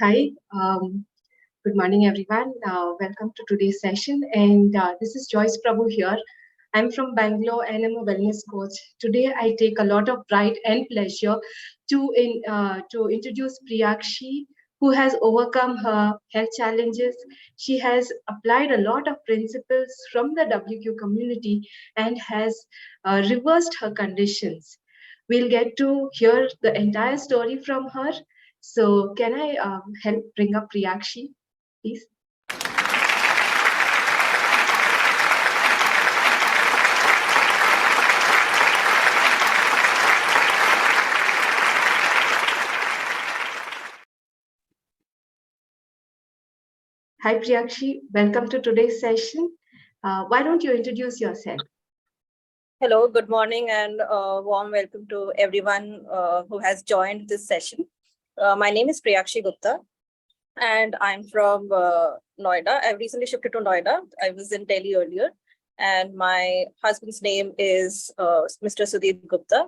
Hi, good morning, everyone. Welcome to today's session. And this is Joyce Prabhu here. I'm from Bangalore and I'm a wellness coach. Today, I take a lot of pride and pleasure to introduce Priyakshi, who has overcome her health challenges. She has applied a lot of principles from the WQ community and has reversed her conditions. We'll get to hear the entire story from her. So can I help bring up Priyakshi, please? Hi Priyakshi, welcome to today's session. Why don't you introduce yourself? Hello, good morning and warm welcome to everyone who has joined this session. My name is Priyakshi Gupta and I'm from Noida. I recently shifted to Noida. I was in Delhi earlier and my husband's name is Mr. Sudeep Gupta.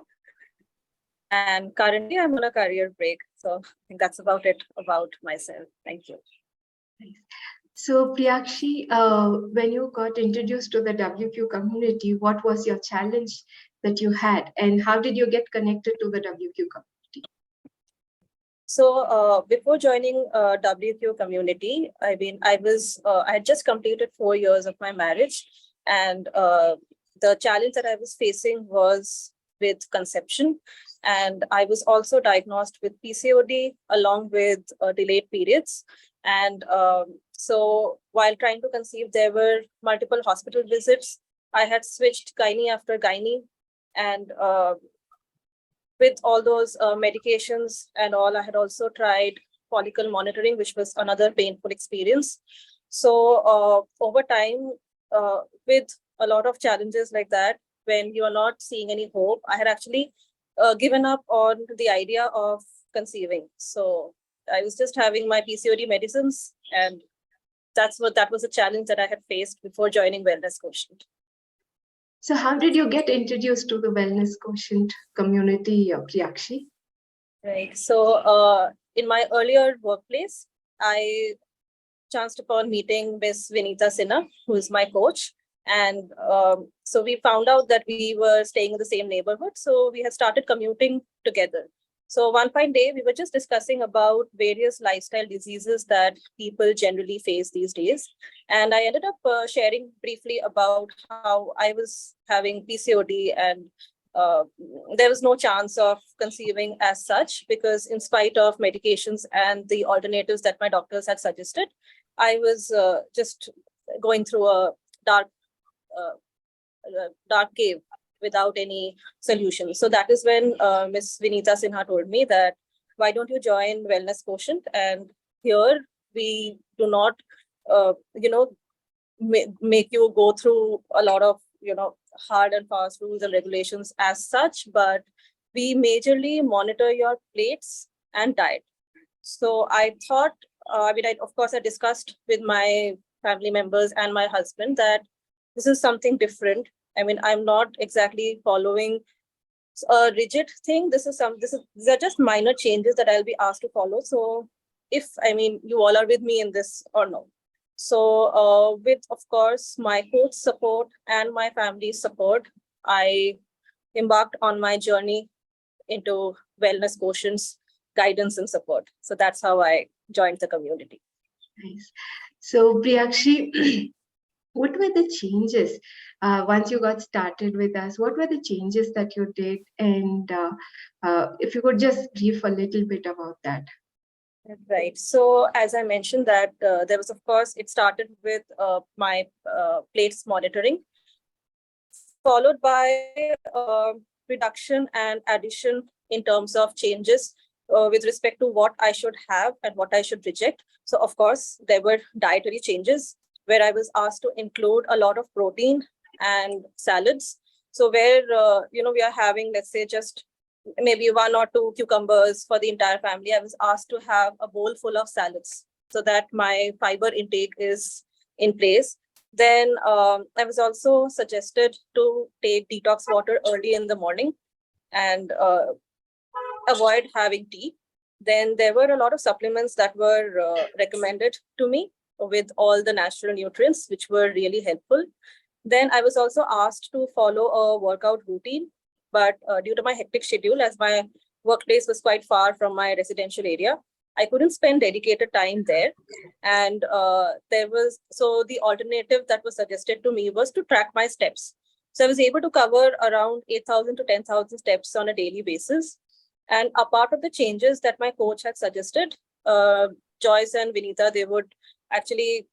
And currently I'm on a career break. So I think that's about it about myself. Thank you. So Priyakshi, when you got introduced to the WQ community, what was your challenge that you had and how did you get connected to the WQ community? So before joining WQ community, I had just completed 4 years of my marriage, and the challenge that I was facing was with conception, and I was also diagnosed with PCOD along with delayed periods, and so while trying to conceive, there were multiple hospital visits. I had switched gynae after gynae, and with all those medications and all, I had also tried follicle monitoring, which was another painful experience. So over time, with a lot of challenges like that, when you are not seeing any hope, I had actually given up on the idea of conceiving. So I was just having my PCOD medicines, and that was a challenge that I had faced before joining Wellness Quotient. So how did you get introduced to the Wellness Quotient community, Priyakshi? Right. So in my earlier workplace, I chanced upon meeting Miss Vinita Sinha, who is my coach. And so we found out that we were staying in the same neighborhood. So we had started commuting together. So one fine day, we were just discussing about various lifestyle diseases that people generally face these days. And I ended up sharing briefly about how I was having PCOD, and there was no chance of conceiving as such, because in spite of medications and the alternatives that my doctors had suggested, I was just going through a dark cave without any solution. So that is when Miss Vinita Sinha told me that, why don't you join Wellness Quotient? And here we do not, make you go through a lot of, hard and fast rules and regulations as such, but we majorly monitor your plates and diet. So I thought, of course, I discussed with my family members and my husband that this is something different. I mean, I'm not exactly following a rigid thing. These are just minor changes that I'll be asked to follow. So if, you all are with me in this or no. So with, of course, my coach support and my family's support, I embarked on my journey into Wellness Quotient's guidance and support. So that's how I joined the community. Nice. So Priyakshi, what were the changes once you got started with us? What were the changes that you did? And if you could just brief a little bit about that. Right. So as I mentioned that there was, of course, it started with my plates monitoring, followed by reduction and addition in terms of changes with respect to what I should have and what I should reject. So of course, there were dietary changes where I was asked to include a lot of protein and salads. So where, we are having, let's say, just maybe 1 or 2 cucumbers for the entire family, I was asked to have a bowl full of salads so that my fiber intake is in place. Then I was also suggested to take detox water early in the morning and avoid having tea. Then there were a lot of supplements that were recommended to me with all the natural nutrients, which were really helpful. Then I was also asked to follow a workout routine, but due to my hectic schedule, as my workplace was quite far from my residential area, I couldn't spend dedicated time there. And so the alternative that was suggested to me was to track my steps. So I was able to cover around 8,000 to 10,000 steps on a daily basis. And a part of the changes that my coach had suggested, Joyce and Vinita, they would actually,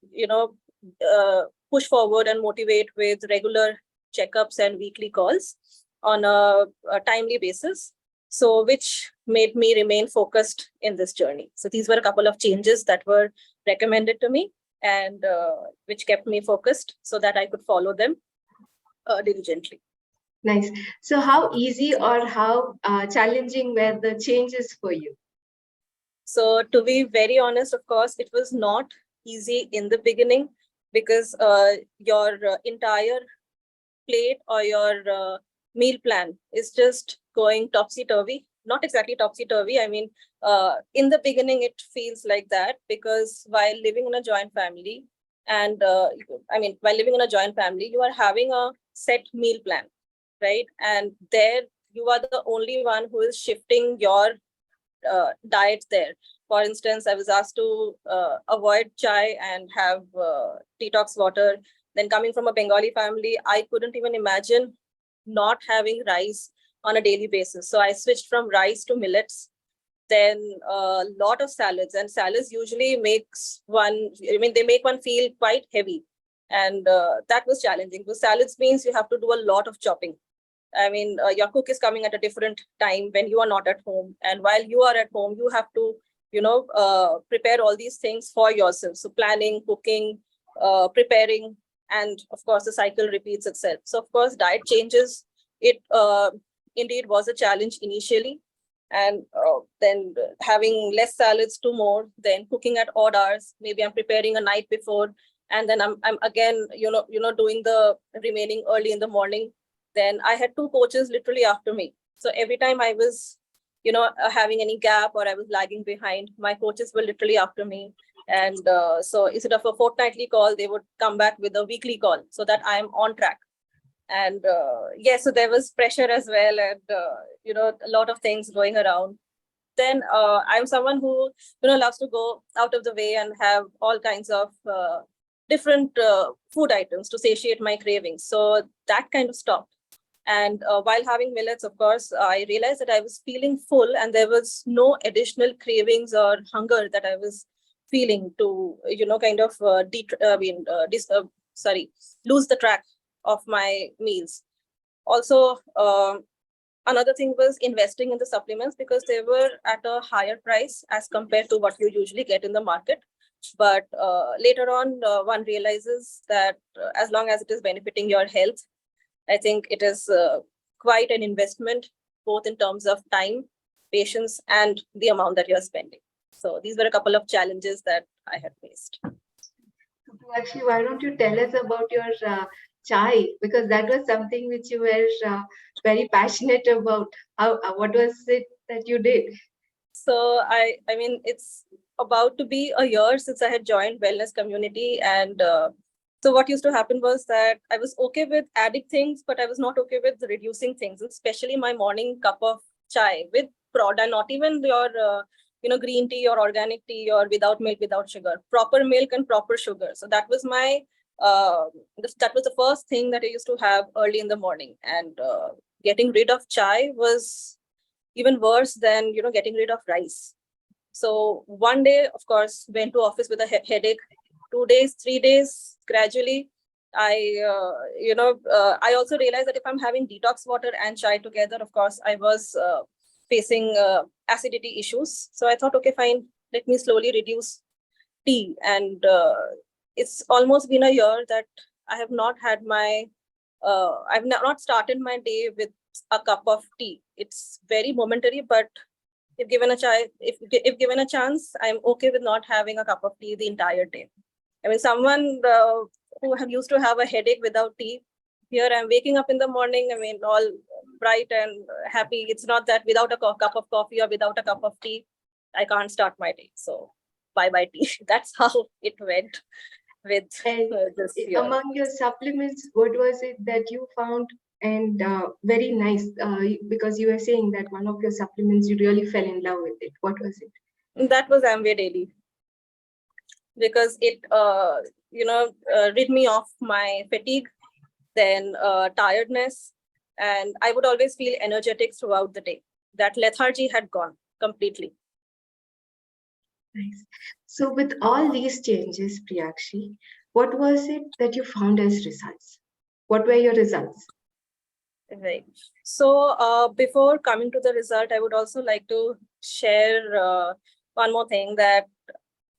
push forward and motivate with regular checkups and weekly calls on a timely basis. So which made me remain focused in this journey. So these were a couple of changes that were recommended to me and which kept me focused so that I could follow them diligently. Nice. So how easy or how challenging were the changes for you? So to be very honest, of course, it was not easy in the beginning because your entire plate or your meal plan is just going topsy-turvy. Not exactly topsy-turvy. I mean, in the beginning, it feels like that because while living in a joint family, while living in a joint family, you are having a set meal plan, right? And there you are the only one who is shifting your diet there. For instance, I was asked to avoid chai and have detox water. Then coming from a Bengali family, I couldn't even imagine not having rice on a daily basis. So I switched from rice to millets. Then a lot of salads, and salads usually they make one feel quite heavy. And that was challenging because salads means you have to do a lot of chopping. I mean, your cook is coming at a different time when you are not at home. And while you are at home, you have to, prepare all these things for yourself. So planning, cooking, preparing, and of course, the cycle repeats itself. So of course, diet changes. It indeed was a challenge initially. And then having less salads to more, then cooking at odd hours. Maybe I'm preparing a night before, and then I'm again, doing the remaining early in the morning. Then I had two coaches literally after me. So every time I was, having any gap or I was lagging behind, my coaches were literally after me. And so instead of a fortnightly call, they would come back with a weekly call so that I am on track. And so there was pressure as well, and a lot of things going around. Then I'm someone who loves to go out of the way and have all kinds of different food items to satiate my cravings. So that kind of stopped. And while having millets, of course, I realized that I was feeling full and there was no additional cravings or hunger that I was feeling to, lose the track of my meals. Also, another thing was investing in the supplements because they were at a higher price as compared to what you usually get in the market. But later on, one realizes that as long as it is benefiting your health, I think it is quite an investment, both in terms of time, patience, and the amount that you're spending. So these were a couple of challenges that I had faced. Actually, why don't you tell us about your chai? Because that was something which you were very passionate about. What was it that you did? So I mean, it's about to be a year since I had joined wellness community, and so what used to happen was that I was okay with adding things, but I was not okay with reducing things, especially my morning cup of chai with prod, and not even your green tea or organic tea or without milk, without sugar, proper milk and proper sugar. So that was my that was the first thing that I used to have early in the morning, and getting rid of chai was even worse than getting rid of rice. So one day, of course, went to office with a headache. 2 days, 3 days, gradually, I also realized that if I'm having detox water and chai together, of course, I was facing acidity issues. So I thought, okay, fine, let me slowly reduce tea. And it's almost been a year that I have not had I've not started my day with a cup of tea. It's very momentary, but if given a chance, I'm okay with not having a cup of tea the entire day. I mean, someone who used to have a headache without tea, here I'm waking up in the morning, I mean, all bright and happy. It's not that without a cup of coffee or without a cup of tea, I can't start my day. So bye tea. That's how it went with this year. Among your supplements, what was it that you found? And very nice, because you were saying that one of your supplements you really fell in love with it. What was it? That was Amway Daily, because it rid me of my fatigue, then tiredness, and I would always feel energetic throughout the day. That lethargy had gone completely. Nice. So with all these changes, Priyakshi, what was it that you found as results? What were your results? Right. So before coming to the result, I would also like to share one more thing, that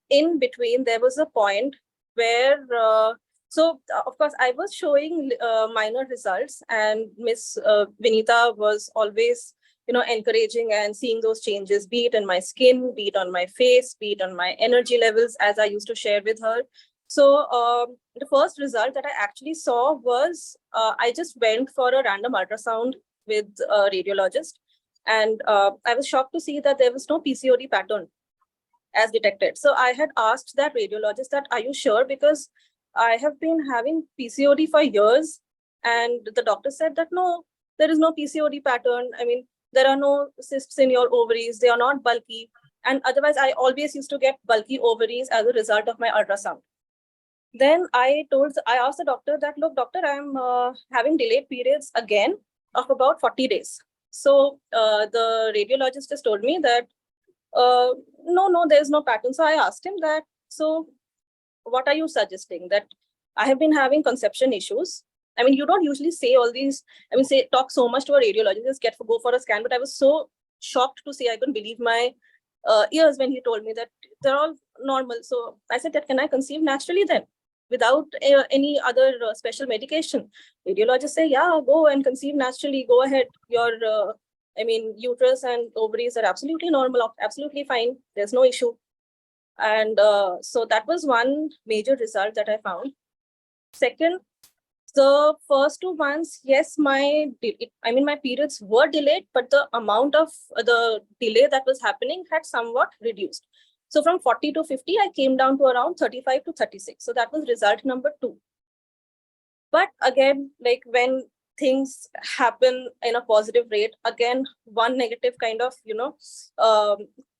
in between there was a point where of course I was showing minor results, and Miss Vinita was always encouraging and seeing those changes, be it in my skin, be it on my face, be it on my energy levels, as I used to share with her. So the first result that I actually saw was I just went for a random ultrasound with a radiologist, and I was shocked to see that there was no PCOD pattern as detected. So I had asked that radiologist that, are you sure? Because I have been having PCOD for years. And the doctor said that, no, there is no PCOD pattern. I mean, there are no cysts in your ovaries. They are not bulky. And otherwise, I always used to get bulky ovaries as a result of my ultrasound. Then I asked the doctor that, look, doctor, I'm having delayed periods again of about 40 days. So the radiologist just told me that, no, there's no pattern. So I asked him that, so what are you suggesting? That I have been having conception issues. I mean, you don't usually say all these, talk so much to a radiologist, go for a scan. But I was so shocked to see, I couldn't believe my ears when he told me that they're all normal. So I said that, can I conceive naturally then, without any other special medication? Radiologists say, yeah, go and conceive naturally. Go ahead. Your uterus and ovaries are absolutely normal, absolutely fine. There's no issue. And so that was one major result that I found. Second, the first 2 months, yes, my periods were delayed, but the amount of the delay that was happening had somewhat reduced. So from 40 to 50, I came down to around 35 to 36. So that was result number 2. But again, like when things happen in a positive rate, again, one negative kind of,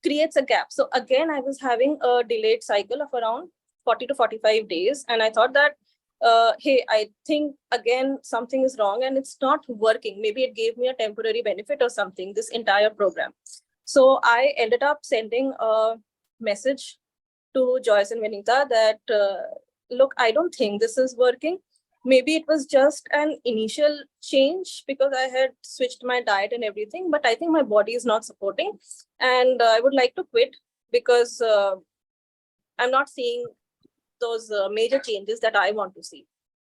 creates a gap. So again, I was having a delayed cycle of around 40 to 45 days. And I thought that, hey, I think again, something is wrong and it's not working. Maybe it gave me a temporary benefit or something, this entire program. So I ended up sending a message to Joyce and Vinita that, look, I don't think this is working. Maybe it was just an initial change because I had switched my diet and everything, but I think my body is not supporting. And I would like to quit because I'm not seeing those major changes that I want to see.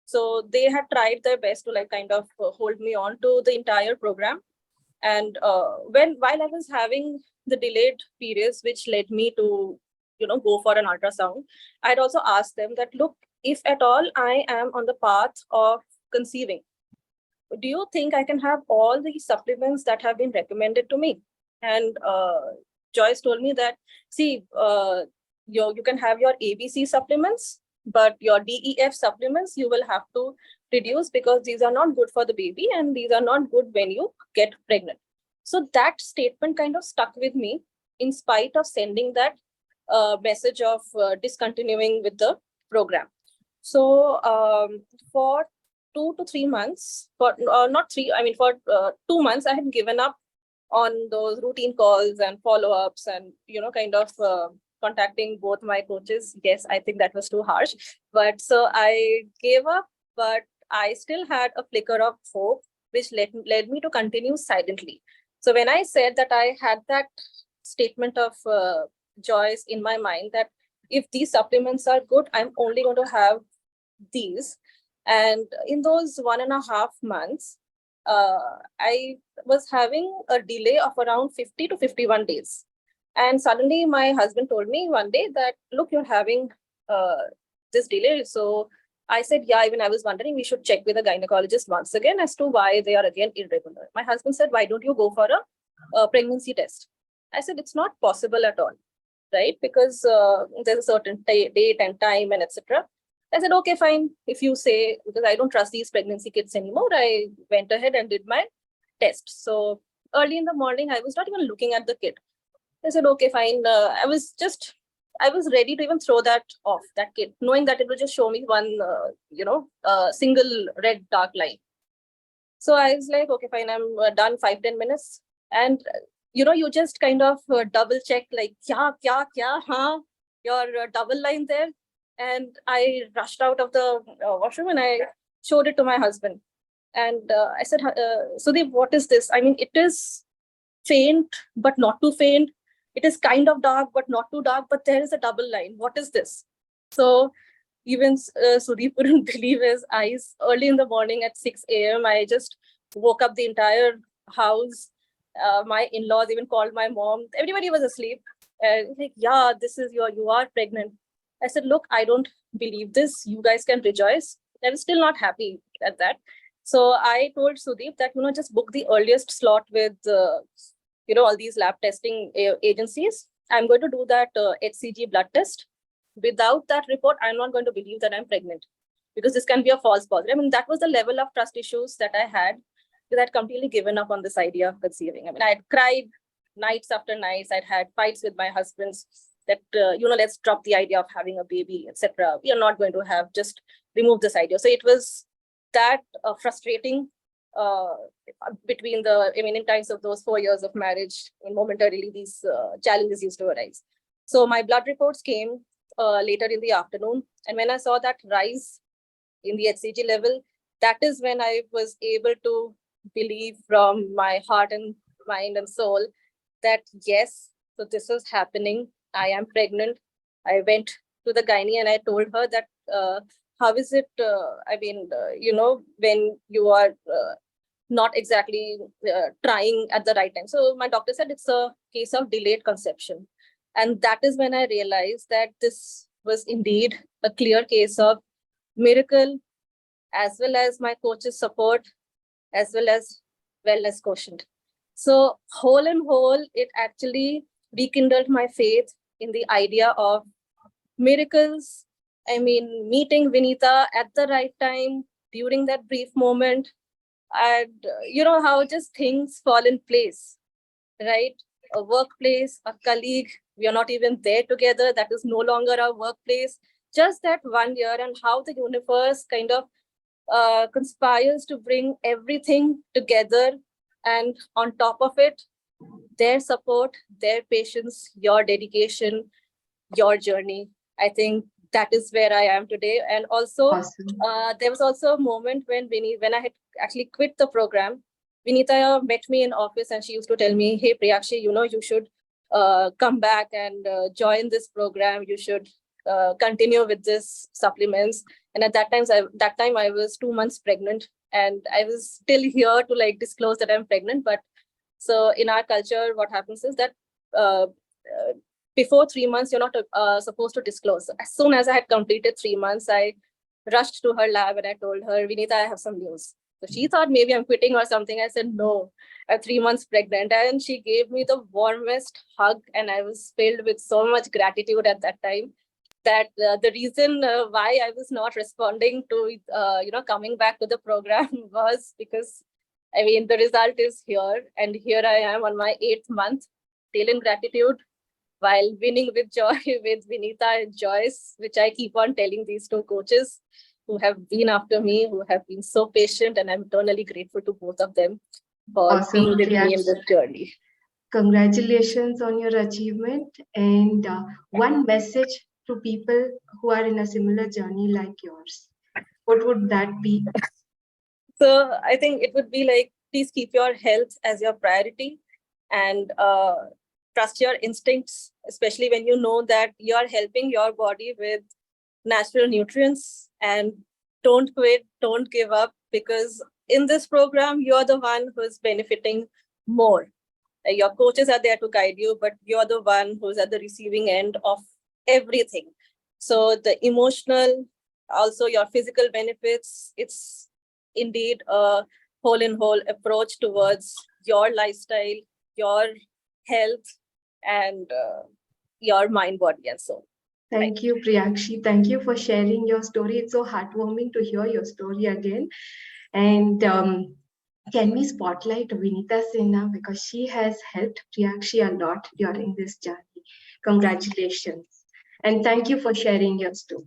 So they had tried their best to kind of hold me on to the entire program. And while I was having the delayed periods, which led me to, go for an ultrasound, I'd also asked them that, look, if at all I am on the path of conceiving, do you think I can have all the supplements that have been recommended to me? And Joyce told me that, see, you can have your ABC supplements, but your DEF supplements, you will have to reduce because these are not good for the baby and these are not good when you get pregnant. So that statement kind of stuck with me in spite of sending that message of discontinuing with the program. So for 2 to 3 months, for 2 months, I had given up on those routine calls and follow-ups and, contacting both my coaches. Yes, I think that was too harsh. But so I gave up, but I still had a flicker of hope, which led me to continue silently. So when I said that I had that statement of Joyce in my mind that if these supplements are good, I'm only going to have these. And in those 1.5 months, I was having a delay of around 50 to 51 days. And suddenly my husband told me one day that, look, you're having this delay. So I said, yeah, even I was wondering, we should check with a gynecologist once again as to why they are again irregular. My husband said, why don't you go for a pregnancy test? I said, it's not possible at all, right? Because there's a certain date and time and etc. I said, okay, fine. If you say, because I don't trust these pregnancy kits anymore, I went ahead and did my test. So early in the morning, I was not even looking at the kit. I said, okay, fine. I was ready to even throw that off, that kit, knowing that it will just show me one, single red dark line. So I was like, okay, fine, I'm done 5-10 minutes. And, you just kind of double check, like, kya, huh? Your double line there. And I rushed out of the washroom and I showed it to my husband. And I said, Sudeep, what is this? I mean, it is faint, but not too faint. It is kind of dark, but not too dark. But there is a double line. What is this? So even Sudeep wouldn't believe his eyes. Early in the morning at 6 a.m., I just woke up the entire house. My in-laws even called my mom. Everybody was asleep. Like, yeah, you are pregnant. I said, look, I don't believe this. You guys can rejoice. I was still not happy at that. So I told Sudeep that, just book the earliest slot with, all these lab testing agencies. I'm going to do that HCG blood test. Without that report, I'm not going to believe that I'm pregnant, because this can be a false positive. I mean, that was the level of trust issues that I had, because I'd completely given up on this idea of conceiving. I mean, I'd cried nights after nights. I'd had fights with my husbands that, let's drop the idea of having a baby, etc. We are not going to have, just remove this idea. So it was that frustrating between the remaining times of those 4 years of marriage. And momentarily, these challenges used to arise. So my blood reports came later in the afternoon. And when I saw that rise in the HCG level, that is when I was able to believe from my heart and mind and soul that yes, so this is happening. I am pregnant. I went to the gynae and I told her that, how is it, when you are not exactly trying at the right time. So my doctor said it's a case of delayed conception. And that is when I realized that this was indeed a clear case of miracle, as well as my coach's support, as well as wellness quotient. So whole and whole, it actually rekindled my faith in the idea of miracles. I mean, meeting Vinita at the right time during that brief moment, and how just things fall in place, right? A workplace, a colleague, we are not even there together. That is no longer our workplace. Just that 1 year, and how the universe kind of conspires to bring everything together. And on top of it, their support, their patience, your dedication, your journey. I think that is where I am today. And also, Awesome. there was also a moment when I had actually quit the program, Vinita met me in office and she used to tell me, hey, Priyakshi, you should come back and join this program. You should continue with this supplements. And at that time I was 2 months pregnant, and I was still here to like disclose that I'm pregnant. But so in our culture, what happens is that before 3 months, you're not supposed to disclose. As soon as I had completed 3 months, I rushed to her lab and I told her, Vinita, I have some news. So she thought maybe I'm quitting or something. I said, no, I'm 3 months pregnant. And she gave me the warmest hug. And I was filled with so much gratitude at that time, that the reason why I was not responding to, coming back to the program was because, I mean, the result is here. And here I am on my 8th month, still in gratitude, while winning with joy with Vinita and Joyce, which I keep on telling these two coaches who have been after me, who have been so patient, and I'm eternally grateful to both of them for Awesome, being with me in this journey. Congratulations on your achievement. And one message to people who are in a similar journey like yours, what would that be? So I think it would be like, please keep your health as your priority, and trust your instincts, especially when you know that you are helping your body with natural nutrients. And don't quit, don't give up, because in this program, you're the one who's benefiting more. Your coaches are there to guide you, but you're the one who's at the receiving end of everything. So the emotional, also your physical benefits, it's indeed a whole in whole approach towards your lifestyle, your health, and your mind, body, and soul. Thank you, Priyakshi. Thank you for sharing your story. It's so heartwarming to hear your story again. And can we spotlight Vinita Sinha because she has helped Priyakshi a lot during this journey. Congratulations. And thank you for sharing your story.